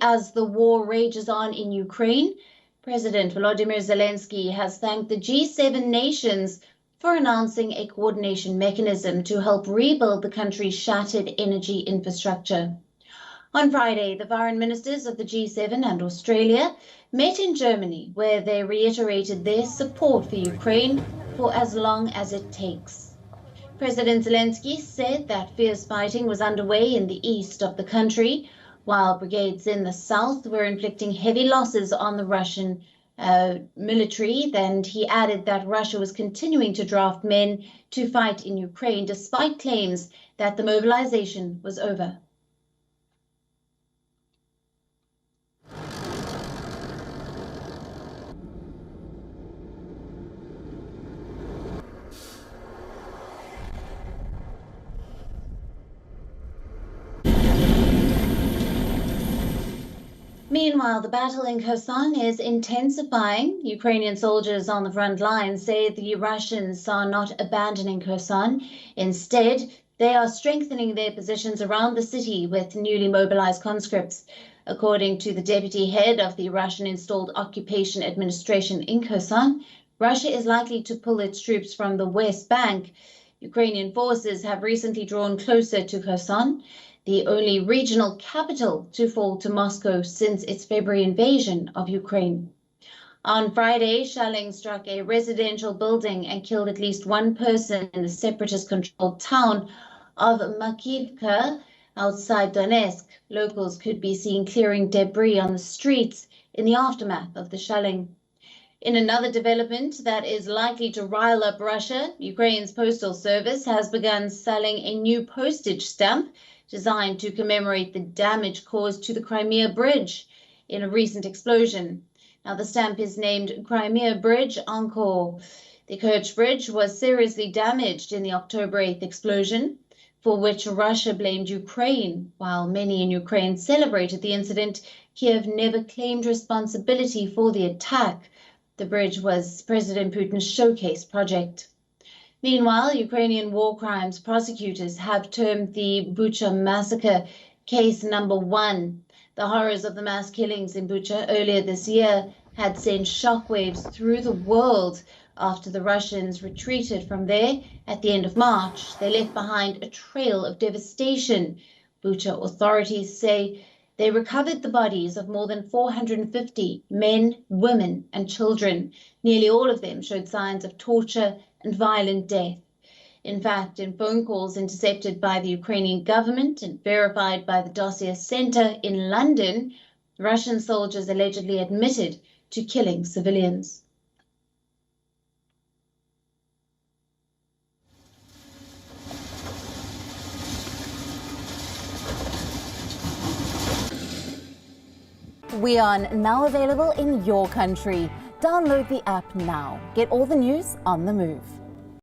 As the war rages on in Ukraine, President Volodymyr Zelensky has thanked the G7 nations for announcing a coordination mechanism to help rebuild the country's shattered energy infrastructure. On Friday, the foreign ministers of the G7 and Australia met in Germany, where they reiterated their support for Ukraine for as long as it takes. President Zelensky said that fierce fighting was underway in the east of the country, while brigades in the south were inflicting heavy losses on the Russian military. And he added that Russia was continuing to draft men to fight in Ukraine, despite claims that the mobilization was over. Meanwhile, the battle in Kherson is intensifying. Ukrainian soldiers on the front line say the Russians are not abandoning Kherson. Instead, they are strengthening their positions around the city with newly mobilized conscripts. According to the deputy head of the Russian-installed occupation administration in Kherson, Russia is likely to pull its troops from the West Bank. Ukrainian forces have recently drawn closer to Kherson, the only regional capital to fall to Moscow since its February invasion of Ukraine. On Friday, shelling struck a residential building and killed at least one person in the separatist-controlled town of Makivka outside Donetsk. Locals could be seen clearing debris on the streets in the aftermath of the shelling. In another development that is likely to rile up Russia, Ukraine's postal service has begun selling a new postage stamp designed to commemorate the damage caused to the Crimea Bridge in a recent explosion. Now, the stamp is named Crimea Bridge Encore. The Kerch Bridge was seriously damaged in the October 8th explosion, for which Russia blamed Ukraine. While many in Ukraine celebrated the incident, Kiev never claimed responsibility for the attack. The bridge was President Putin's showcase project. Meanwhile, Ukrainian war crimes prosecutors have termed the Bucha massacre case number 1. The horrors of the mass killings in Bucha earlier this year had sent shockwaves through the world. After the Russians retreated from there at the end of March, they left behind a trail of devastation. Bucha authorities say they recovered the bodies of more than 450 men, women, and children. Nearly all of them showed signs of torture and violent death. In fact, in phone calls intercepted by the Ukrainian government and verified by the Dossier Center in London, Russian soldiers allegedly admitted to killing civilians. WION, now available in your country. Download the app now. Get all the news on the move.